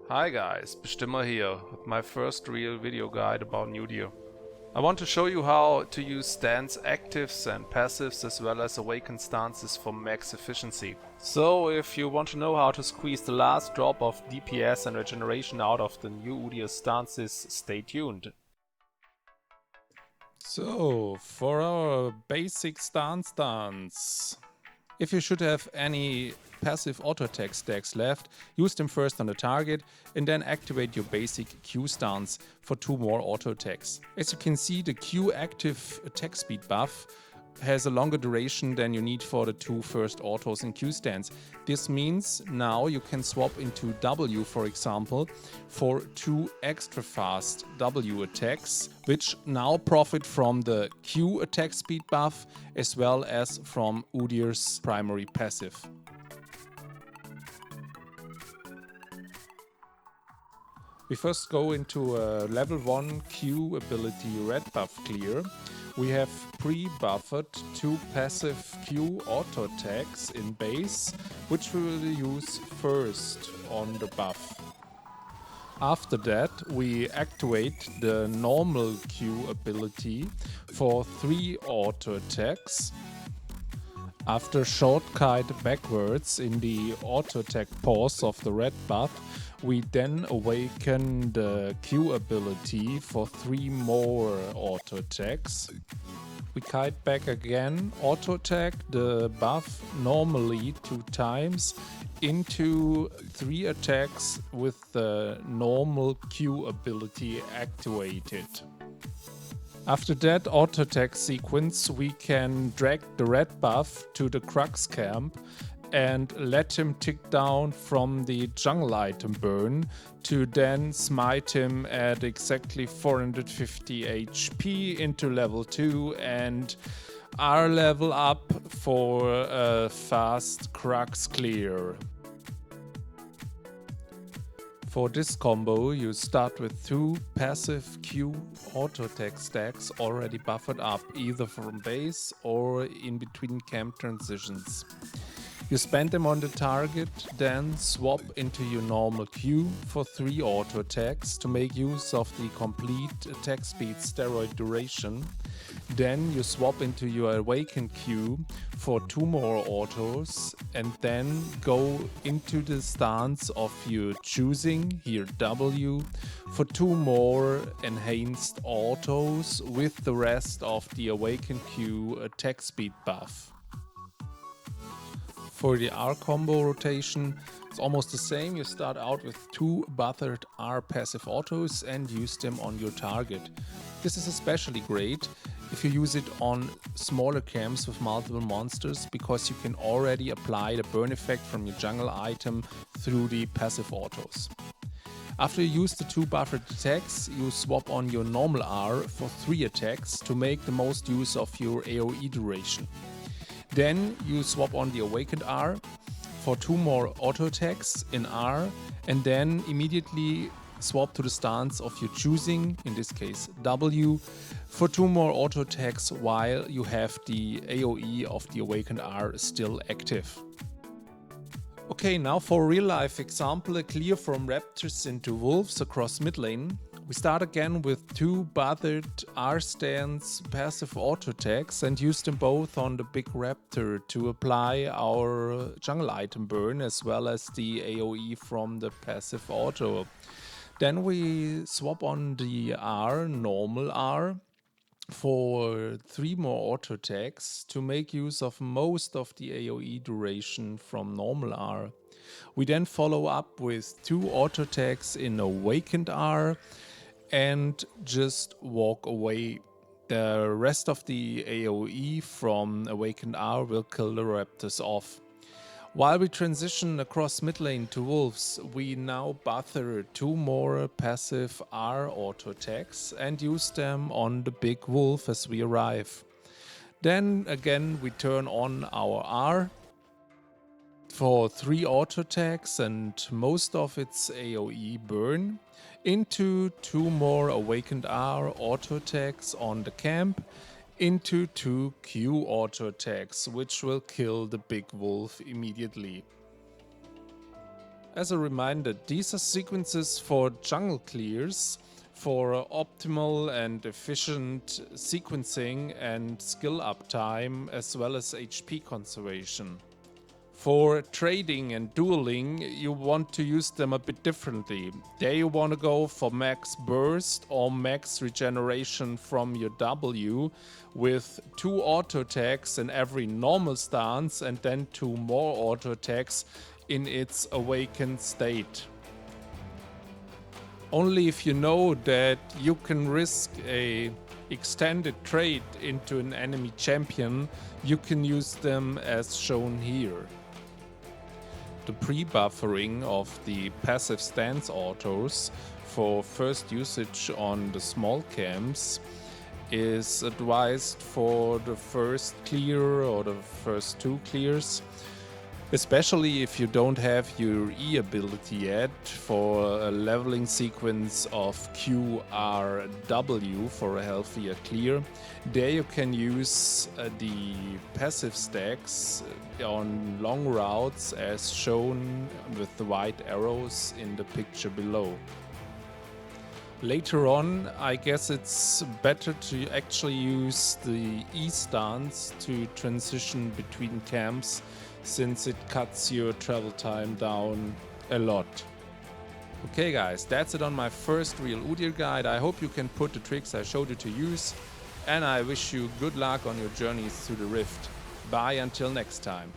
Hi guys, Bestimmer here with my first real video guide about NEWDYR. I want to show you how to use stance actives and passives as well as awakened stances for max efficiency. So if you want to know how to squeeze the last drop of DPS and regeneration out of the new Udyr stances, stay tuned. So, for our basic stance, if you should have any passive auto attack stacks left, use them first on the target and then activate your basic Q stance for 2 more auto attacks. As you can see, the Q active attack speed buff has a longer duration than you need for the 2 first autos in Q stance. This means now you can swap into W, for example, for 2 extra fast W attacks, which now profit from the Q attack speed buff as well as from Udyr's primary passive. We first go into a level 1 Q ability Red Buff Clear. We have pre-buffered 2 passive Q auto attacks in base, which we will use first on the buff. After that, we activate the normal Q ability for 3 auto attacks. After short kite backwards in the auto attack pause of the red buff, we then awaken the Q ability for 3 more auto attacks. We kite back again, auto attack the buff normally 2 times into 3 attacks with the normal Q ability activated. After that auto attack sequence, we can drag the red buff to the Crux camp and let him tick down from the jungle item burn to then smite him at exactly 450 HP into level 2 and R level up for a fast Crux clear. For this combo, you start with 2 passive Q auto attack stacks already buffered up, either from base or in between camp transitions. You spend them on the target, then swap into your normal Q for 3 auto attacks to make use of the complete attack speed steroid duration. Then you swap into your awakened Q for 2 more autos and then go into the stance of your choosing, here W, for 2 more enhanced autos with the rest of the awakened Q attack speed buff. For the R combo rotation, it's almost the same. You start out with 2 buffered R passive autos and use them on your target. This is especially great if you use it on smaller camps with multiple monsters, because you can already apply the burn effect from your jungle item through the passive autos. After you use the 2 buffered attacks, you swap on your normal R for 3 attacks to make the most use of your AoE duration. Then you swap on the awakened R for 2 more auto attacks in R and then immediately swap to the stance of your choosing, in this case W, for 2 more auto attacks while you have the AoE of the awakened R still active. Okay, now for a real life example, a clear from Raptors into Wolves across mid lane. We start again with 2 bothered R stance passive auto attacks and use them both on the big raptor to apply our jungle item burn as well as the AoE from the passive auto. Then we swap on the R, normal R, for 3 more auto attacks to make use of most of the AoE duration from normal R. We then follow up with 2 auto attacks in awakened R and just walk away. The rest of the AoE from awakened R will kill the raptors off. While we transition across mid lane to Wolves, we now buffer 2 more passive R auto attacks and use them on the big wolf as we arrive. Then again we turn on our R for 3 auto attacks and most of its AoE burn into 2 more awakened R auto attacks on the camp, into 2 Q auto attacks, which will kill the big wolf immediately. As a reminder, these are sequences for jungle clears, for optimal and efficient sequencing and skill uptime, as well as HP conservation. For trading and dueling, you want to use them a bit differently. There you want to go for max burst or max regeneration from your W with 2 auto attacks in every normal stance and then 2 more auto attacks in its awakened state. Only if you know that you can risk a extended trade into an enemy champion, you can use them as shown here. The pre-buffering of the passive stance autos for first usage on the small camps is advised for the first clear or the first 2 clears, especially if you don't have your E ability yet for a leveling sequence of QRW for a healthier clear. There you can use the passive stacks on long routes as shown with the white arrows in the picture below. Later on, I guess it's better to actually use the E stance to transition between camps, since it cuts your travel time down a lot. Okay guys, that's it on my first real Udyr guide. I hope you can put the tricks I showed you to use, and I wish you good luck on your journeys through the Rift. Bye until next time.